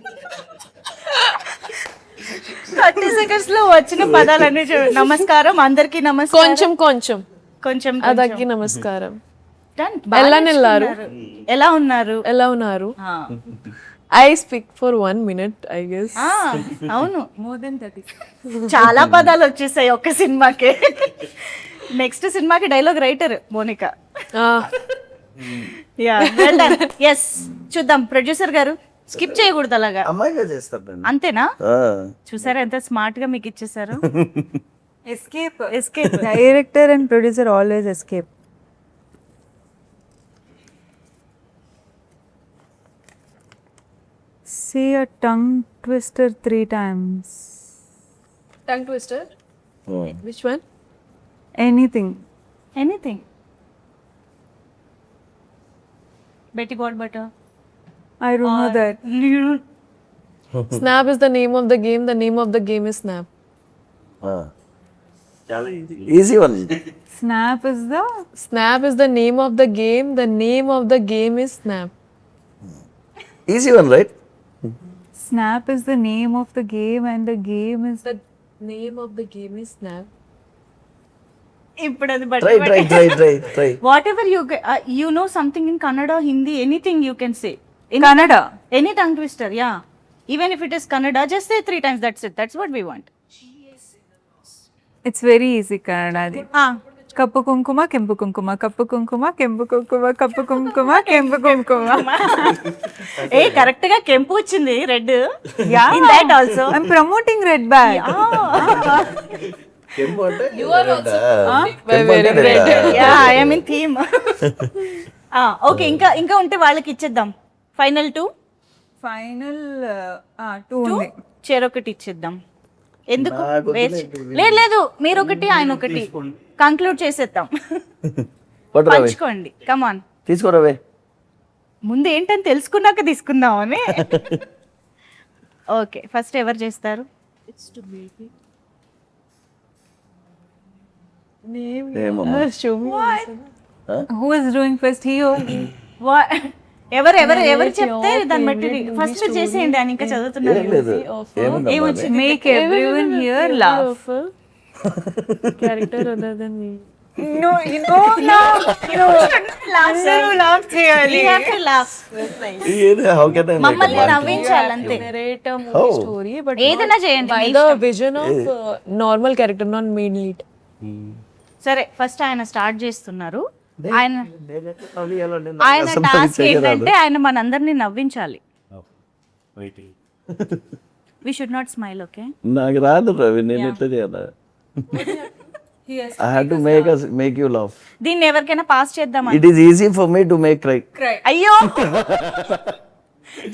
Speaker 1: 30 seconds లో వచ్చిన పదాలన్నీ నమస్కారం అందరికి నమస్కారం. కొంచెం
Speaker 5: అదకి నమస్కారం.
Speaker 1: Done. బాగా
Speaker 5: ఎలా నిల్లారు?
Speaker 1: నేర్చుకున్నారు. ఎలా ఉన్నారు?
Speaker 5: ఎలా ఉన్నారు? I speak for 1 minute, I guess.
Speaker 1: అవును
Speaker 2: More than 30.
Speaker 1: చాలా పదాలు వచ్చేసాయి ఒక్క సినిమాకే. నెక్స్ట్ సినిమాకి dialogue writer Monica. Yeah well done. Yes చూద్దాం ప్రొడ్యూసర్ గారు స్కిప్ చేయకూడదు అలాగా.
Speaker 3: అమ్మాయిగా చేస్తారు నేను.
Speaker 1: అంతేనా? చూసారా ఎంత స్మార్ట్ గా మీకు ఇచ్చేసారు.
Speaker 2: Escape.
Speaker 1: Escape.
Speaker 2: Director and producer always escape. Say a tongue twister 3 times.
Speaker 5: Tongue twister. Which one?
Speaker 2: Anything.
Speaker 1: Anything. Betty bought butter.
Speaker 2: I don't know that.
Speaker 5: Snap is the name of the game. The name of the game is Snap.
Speaker 3: Easy one.
Speaker 2: Snap is the
Speaker 5: Snap is the name of the game. The name of the game is Snap.
Speaker 3: Easy one right.
Speaker 2: Snap is the name of the game and the game is
Speaker 5: The name of the game is Snap.
Speaker 1: ఇప్పుడు అది
Speaker 3: try.
Speaker 1: What ever you know something in Kannada Hindi anything you can say.
Speaker 2: Kannada.
Speaker 1: Any tongue twister, yeah. Even if it is Kannada, just say 3 times. That's it. That's what we want.
Speaker 2: It's very easy Kannada. Adi. Kappu kunkuma, kempu kunkuma, kappu kunkuma, kempu kunkuma, kappu kunkuma, kempu kunkuma.
Speaker 1: A correct గా కెంపు వచ్చింది red.
Speaker 2: Yeah.
Speaker 1: In that also.
Speaker 2: I'm promoting Red Bag.
Speaker 3: కెంపు అంటే
Speaker 1: Yeah, I am in theme. Okay ఇంకా ఉంటే వాళ్ళకి ఇచ్చేద్దాం. Final 2.
Speaker 2: Final 2 ఉంది.
Speaker 1: చెరొకటి ఇచ్చేద్దాం. ఎందుకు లేదు మీరు ఒకటి ఆయన ఒకటి కంక్లూడ్ చేసేద్దాం. పంచుకోండి. కమాన్
Speaker 3: తీసుకోరవే.
Speaker 1: ముందు ఏంటని తెలుసుకున్నాక తీసుకుందామని. ఓకే ఫస్ట్ ఎవరు చేస్తారు?
Speaker 5: Show me.
Speaker 2: Who is doing first? He or he?
Speaker 1: ఎవరు చెప్తే దాన్ని బట్టి ఫస్ట్ చేసేయండి. ఆయన ఇంకా చదువుతున్నారు.
Speaker 3: లేదు
Speaker 1: ఏమొచ్చింది?
Speaker 2: Make everyone here laugh.
Speaker 5: Character other than me.
Speaker 2: No, laugh. Laugh చేయాలి.
Speaker 1: We have to laugh.
Speaker 3: How can I make
Speaker 1: మమ్మల్ని నవ్వించాలి అంతే.
Speaker 5: Narrate a movie story, but
Speaker 1: ఏదైనా చేయండి.
Speaker 5: by the vision of normal character, not main lead.
Speaker 1: సరే first ఆయన start చేస్తున్నారు. ఆయన task ఏంటంటే ఆయన మనందరినీ నవ్వించాలి. We should not smile. Okay
Speaker 3: నాకు రాదు రవి, నేను ఎట్లా చేయాలి? I had to make you laugh.
Speaker 1: దీన్ని ఎవరికైనా పాస్ చేద్దామా?
Speaker 3: It is easy for me to make cry.
Speaker 1: అయ్యో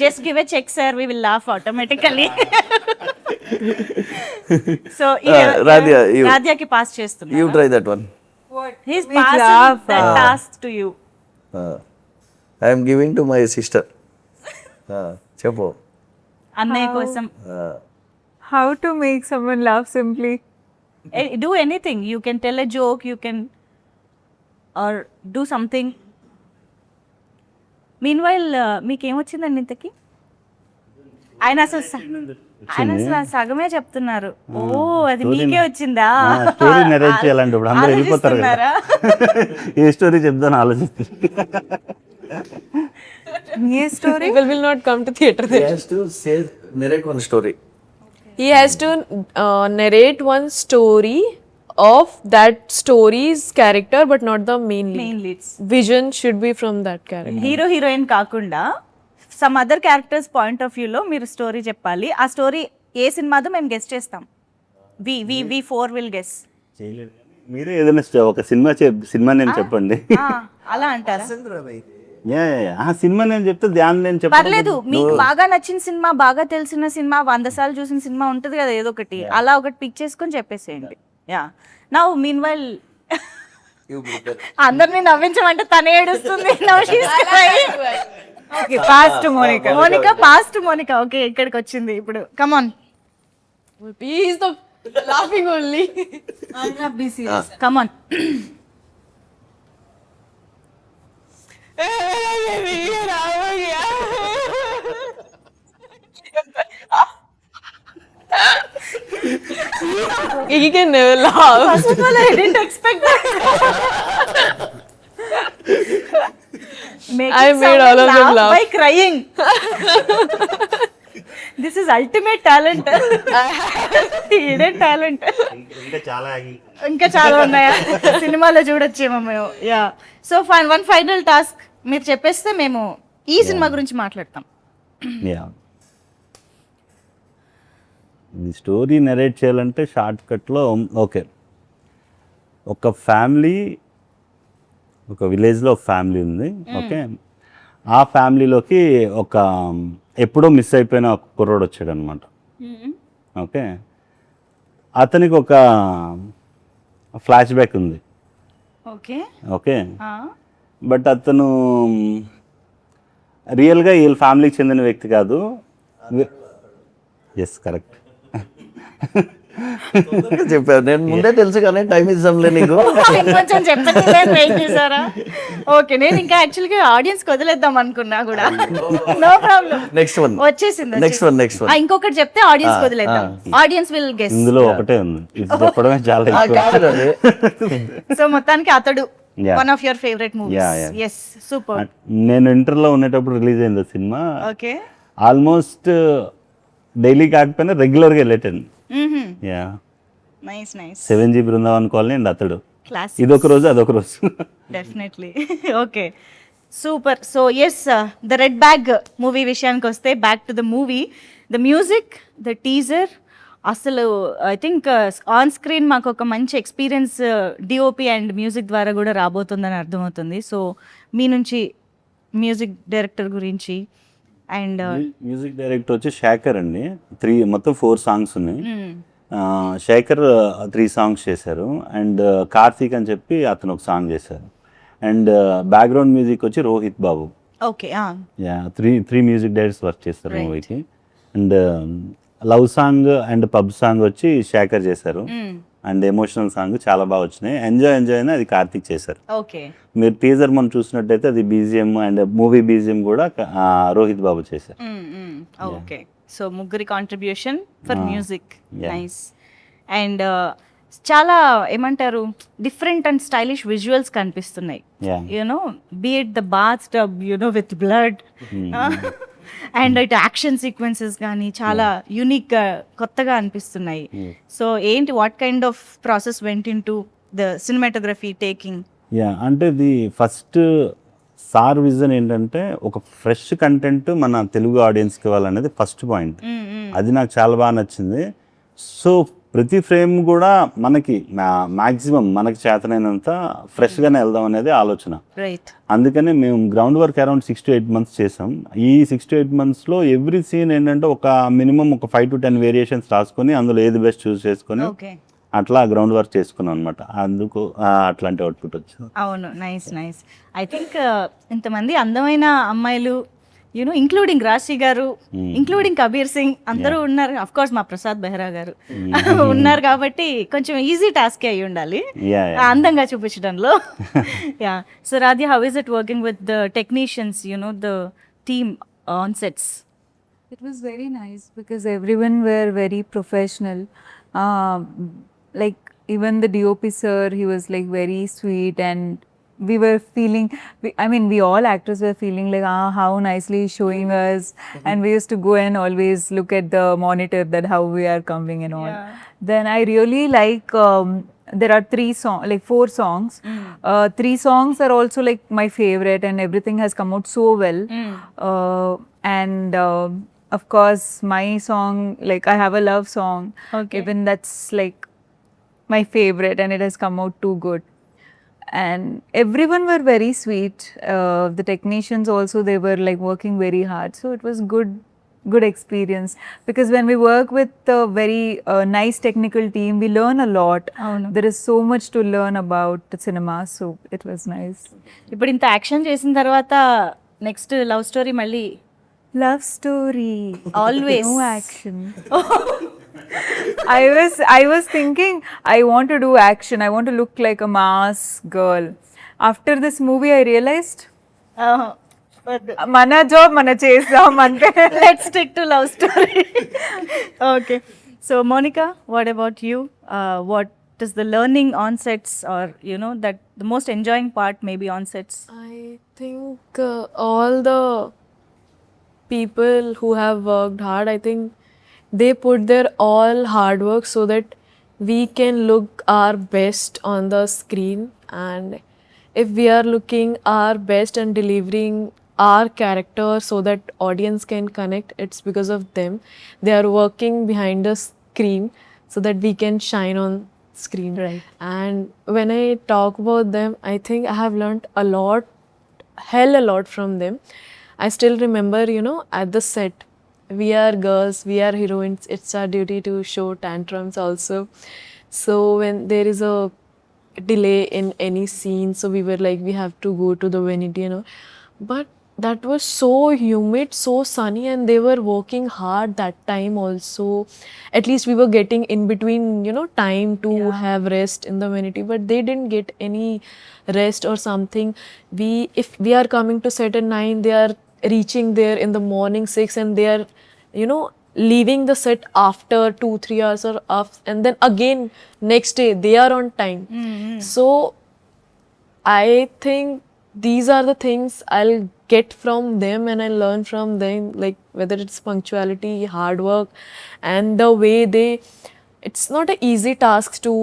Speaker 1: just give a check sir, we will laugh automatically. So
Speaker 3: Radhya, you.
Speaker 1: రాధ్యాకి పాస్ చేస్తున్నా.
Speaker 3: You try that one.
Speaker 1: He's
Speaker 2: Make
Speaker 1: passing
Speaker 2: laugh.
Speaker 1: that task to you.
Speaker 3: I'm giving to my sister. చెప్పు.
Speaker 1: అన్నయ్య కోసం.
Speaker 2: How to make someone laugh simply?
Speaker 1: Do anything. You can tell a joke, you can or do something. Meanwhile, మీకేమొచ్చిందండి ఇంతకి? ఆయన అసలు సగమే చెప్తున్నారు. ఓ అది మీకే వచ్చిందా?
Speaker 4: స్టోరీ నెరేట్ చేయాలంటే ఇప్పుడు అందరూ వెళ్ళిపోతారు కదా. ఏ స్టోరీ చెప్దాను ఆలోచిస్తారు.
Speaker 2: Ye story?
Speaker 5: People will not come to theatre
Speaker 3: He
Speaker 5: then.
Speaker 3: has to say narrate one story.
Speaker 5: He has to narrate one story of that story's character, but not the main lead.
Speaker 1: Main leads.
Speaker 5: Vision should be from that character.
Speaker 1: Hero heroine కాకుండా some other characters point of వ్యూలో మీరు story చెప్పాలి. ఆ story ఏ సినిమాదో మేము guest చేస్తాం. వి four will guess.
Speaker 4: చేయలేదు కానీ మీరే ఏదైనా ఒక సినిమా నేమ్ చెప్పండి.
Speaker 1: అలా అంటారా?
Speaker 4: ఆ సినిమా నేను చెప్తే ధ్యాన్ నేను చెప్పాను.
Speaker 1: పర్లేదు, మీకు బాగా నచ్చిన సినిమా, బాగా తెలిసిన సినిమా, 100 సార్లు చూసిన సినిమా ఉంటుంది కదా ఏదో ఒకటి, అలా ఒకటి పిక్ చేసుకొని చెప్పేసేయండి. యా నౌ మీన్ వైల్ అందరినీ నవ్వించమంటే తనే ఏడుస్తుంది.
Speaker 2: Okay, pass to Monica.
Speaker 1: Monica, passed Monica. Okay, ఇక్కడికి వచ్చింది ఇప్పుడు. కమాన్
Speaker 5: He is the laughing only.
Speaker 1: Come on.
Speaker 5: He can never laugh.
Speaker 1: First of all, I didn't expect that. Making
Speaker 5: I made all of them
Speaker 1: someone
Speaker 5: laugh.
Speaker 1: by crying. This is ultimate talent. Hidden talent.
Speaker 4: ఇంకా చాలా
Speaker 1: ఇంకా చాలా ఉన్నాయా? సినిమాలో చూడొచ్చేమో మేము. Yeah so one final task మీరు చెప్పేస్తే మేము ఈ సినిమా గురించి మాట్లాడతాం.
Speaker 4: ఈ స్టోరీ నెరేట్ చేయాలంటే షార్ట్ కట్లో ఓకే, ఒక ఫ్యామిలీ, ఒక విలేజ్లో ఒక ఫ్యామిలీ ఉంది. ఓకే, ఆ ఫ్యామిలీలోకి ఒక ఎప్పుడో మిస్ అయిపోయిన ఒక కుర్రోడు వచ్చాడు అనమాట. ఓకే, అతనికి ఒక ఫ్లాష్ బ్యాక్ ఉంది.
Speaker 1: ఓకే
Speaker 4: ఓకే, బట్ అతను రియల్గా వీళ్ళ ఫ్యామిలీకి చెందిన వ్యక్తి కాదు. ఎస్, కరెక్ట్
Speaker 3: చెప్పారు. నేను ముందే తెలుసు కానీ టైం ఇస్తాంలే నీకు.
Speaker 1: కొంచెం చెప్పండి, వెయిట్ చేశారా? ఓకే, నేను ఇంకా యాక్చువల్గా ఆడియన్స్ వదిలేద్దాం అనుకున్నా కూడా. నో ప్రాబ్లం,
Speaker 3: నెక్స్ట్ వన్
Speaker 1: వచ్చేసింది.
Speaker 3: నెక్స్ట్ వన్
Speaker 1: ఇంకొకటి చెప్తే ఆడియన్స్ వదిలేద్దాం. Audience will guess.
Speaker 4: ఇందులో ఒకటే ఉంది, ఇది చెప్పడమే చాలా ఎక్కువ.
Speaker 1: సో మొత్తానికి Athadu
Speaker 4: Yeah.
Speaker 1: One of your favourite movies.
Speaker 4: Yeah.
Speaker 1: Yes, super.
Speaker 4: నేను ఇంటర్లో ఉండేటప్పుడు రిలీజ్ అయింది ఆ సినిమా.
Speaker 1: ఓకే,
Speaker 4: ఆల్మోస్ట్ డైలీ కాకపోయినా రెగ్యులర్గా వెళ్ళేటాను. Yeah,
Speaker 1: nice nice.
Speaker 4: 7G Brindavan colony and Athadu.
Speaker 1: Class,
Speaker 4: ఇదొక రోజు అదొక రోజు.
Speaker 1: Definitely. Okay, super. So yes, the red bag movie విషయానికి వస్తే, back to the movie, the music, the teaser, అసలు ఐ థింక్ ఆన్ స్క్రీన్ మాకు ఒక మంచి ఎక్స్పీరియన్స్ డిఓపి అండ్ మ్యూజిక్ ద్వారా కూడా రాబోతుందని అర్థమవుతుంది. సో మీ నుంచి మ్యూజిక్ డైరెక్టర్ గురించి అండ్
Speaker 4: మ్యూజిక్ డైరెక్టర్ వచ్చి శేఖర్ అండి. మొత్తం 4 సాంగ్స్ ఉన్నాయి. శేఖర్ 3 సాంగ్స్ చేశారు అండ్ కార్తీక్ అని చెప్పి అతను ఒక సాంగ్ చేశారు. అండ్ బ్యాక్గ్రౌండ్ మ్యూజిక్ వచ్చి Rohit Babu.
Speaker 1: Okay,
Speaker 4: yeah, three music directors work చేస్తారు మూవీకి. And love song and pub song వచ్చి శేఖర్ చేశారు. అండ్ ఎమోషనల్ సాంగ్ చాలా బాగా వచ్చినాయి. ఎంజాయ్ అని అది కార్తీక్ చేశారు.
Speaker 1: ఓకే,
Speaker 4: మీరు టీజర్ మనం చూసినట్టయితే అది బీజిఎం అండ్ మూవీ బీజిఎం కూడా రోహిత్ బాబు చేశారు.
Speaker 1: ఓకే. సో ముగ్గురి contribution for music, nice. And చాలా ఏమంటారు, డిఫరెంట్ అండ్ స్టైలిష్ విజువల్స్ కనిపిస్తున్నాయి. You know, be it the bathtub, you know, with blood, and it action sequences కానీ చాలా యూనిక్గా కొత్తగా అనిపిస్తున్నాయి. సో ఏంటి, what kind of process went into the cinematography taking?
Speaker 4: Yeah, అంటే ఇది ఫస్ట్ సార్ విజన్ ఏంటంటే ఒక ఫ్రెష్ కంటెంట్ మన తెలుగు ఆడియన్స్కి ఇవ్వాలనేది ఫస్ట్ పాయింట్. అది నాకు చాలా బాగా నచ్చింది. సో ప్రతి ఫ్రేమ్ కూడా మనకి మ్యాక్సిమం మనకి చేతనైనంత ఫ్రెష్గానే వెళ్దాం అనేది ఆలోచన.
Speaker 1: రైట్.
Speaker 4: అందుకనే మేము ground work around 6 to 8 months చేసాం. ఈ 6 to 8 monthsలో ఎవ్రీ సీన్ ఏంటంటే ఒక మినిమం ఒక 5 to 10 వేరియేషన్స్ రాసుకొని అందులో ఏది బెస్ట్ చూస్ చేసుకొని అట్లా గ్రౌండ్ వర్క్ చేసుకున్నాం అనమాట. అందుకు అట్లాంటి అవుట్పుట్ వచ్చింది.
Speaker 1: అవును, నైస్ నైస్. ఐ థింక్ ఇంతమంది అందమైన అమ్మాయిలు, యూనో ఇంక్లూడింగ్ రాశి గారు, ఇంక్లూడింగ్ కబీర్ సింగ్, అందరూ ఉన్నారు. అఫ్ కోర్స్ మా ప్రసాద్ బెహ్రా గారు ఉన్నారు కాబట్టి కొంచెం ఈజీ టాస్క్ అయి ఉండాలి
Speaker 4: Yeah, yeah.
Speaker 1: అందంగా చూపించడంలో. Yeah, so Radhya, how is it working with the technicians, you know the team on sets?
Speaker 2: It was very nice because everyone were very professional. Like even the DOP sir, he was like very sweet, and we were feeling. We all actors were feeling like how nicely he's showing us, and we used to go and always look at the monitor that how we are coming and all. Then I really like. There are 4 songs. 3 songs are also like my favorite, and everything has come out so well. And of course, my song, like I have a love song.
Speaker 1: Okay.
Speaker 2: Even that's like my favorite, and it has come out too good. And everyone were very sweet. The technicians also, they were like working very hard. So it was good experience, because when we work with a very nice technical team, we learn a lot. There is so much to learn about the cinema, so it was nice.
Speaker 1: ఇప్పుడు ఇంత action చేసిన తర్వాత next love story మళ్ళీ?
Speaker 2: Love story.
Speaker 1: Always.
Speaker 2: No action. I was thinking I want to do action. I want to look like a mass girl. After this movie, I realized mana job mana chesam ante.
Speaker 1: Let's stick to love story. Okay. So Monica, what about you? What is the learning on sets, or you know that the most enjoying part maybe on sets?
Speaker 5: I think all the people who have worked hard, I think they put their all hard work so that we can look our best on the screen. And if we are looking our best and delivering our character so that audience can connect, it's because of them. They are working behind the screen so that we can shine on screen.
Speaker 1: Right.
Speaker 5: And when I talk about them, I think I have learned a lot, hell a lot from them. I still remember, you know, at the set, we are girls, we are heroines, it's our duty to show tantrums also. So when there is a delay in any scene, so we were like, we have to go to the vanity, you know. But that was so humid, so sunny, and they were working hard that time also. At least we were getting in between, you know, time to have rest in the vanity, but they didn't get any rest or something. If we are coming to set at 9, they are reaching there in the morning 6, and they are, you know, leaving the set after 2-3 hours or and then again next day they are on time. So I think these are the things I'll get from them and I learn from them, like whether it's punctuality, hard work, and the way it's not an easy task to,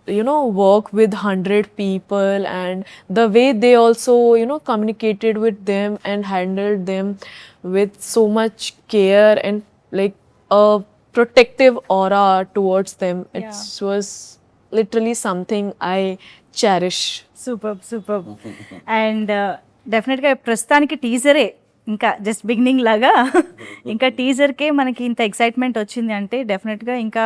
Speaker 5: you know, work with 100 people, and the way they also, you know, communicated with them and handled them with so much care and like a protective aura towards them. It was literally something I cherish.
Speaker 1: Super. And డెఫినెట్గా ప్రస్తుతానికి టీజరే ఇంకా just beginning లాగా, ఇంకా టీజర్కే మనకి ఇంత excitement వచ్చింది అంటే డెఫినెట్గా ఇంకా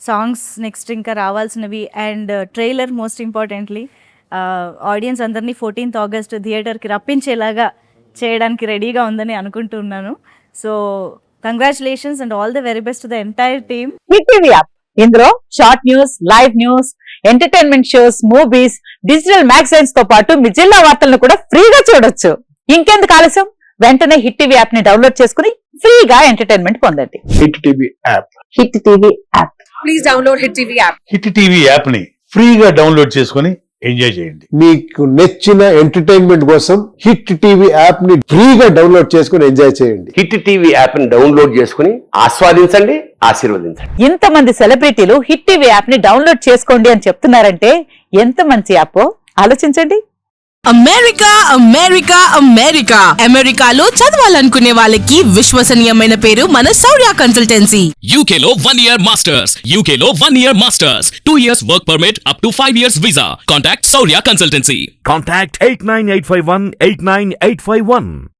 Speaker 1: సాంగ్స్ నెక్స్ట్ ఇంకా రావాల్సినవి, and trailer most importantly audience అందరినీ 14th August థియేటర్కి రప్పించేలాగా చేయడానికి రెడీగా ఉందని అనుకుంటున్నాను. So congratulations and all the very best to the entire team.
Speaker 6: Hit TV app, ఇందులో short news, live news, entertainment shows, movies, digital magazines తో పాటు మీ జిల్లా వార్తలను కూడా ఫ్రీగా చూడొచ్చు. ఇంకెందుకు ఆలస్యం, వెంటనే హిట్ టీవీ యాప్ ని డౌన్లోడ్ చేసుకుని ఫ్రీగా ఎంటర్టైన్మెంట్ పొందండి.
Speaker 7: Hit TV app.
Speaker 6: Hit TV app. Please download hit TV app.
Speaker 7: Hit TV app ని ఫ్రీగా డౌన్లోడ్ చేసుకుని ఎంజాయ్ చేయండి.
Speaker 8: మీకు నచ్చిన ఎంటర్టైన్మెంట్ కోసం హిట్ టీవీ యాప్ ని ఫ్రీగా డౌన్లోడ్ చేసుకుని ఎంజాయ్ చేయండి.
Speaker 9: హిట్ టీవీ యాప్ ని డౌన్లోడ్ చేసుకుని ఆస్వాదించండి, ఆశీర్వదించండి.
Speaker 6: ఇంతమంది సెలబ్రిటీలు హిట్ టీవీ యాప్ ని డౌన్లోడ్ చేసుకోండి అని చెప్తున్నారంటే ఎంత మంచి యాప్ ఆలోచించండి.
Speaker 10: అమెరికాలో చదవాలనుకునే వాళ్ళకి విశ్వసనీయమైన పేరు మన శౌర్య consultancy.
Speaker 11: UKలో 1 year masters, 2 years work permit up to 5 years visa. Contact Saurya Consultancy.
Speaker 12: Contact 89851 89851.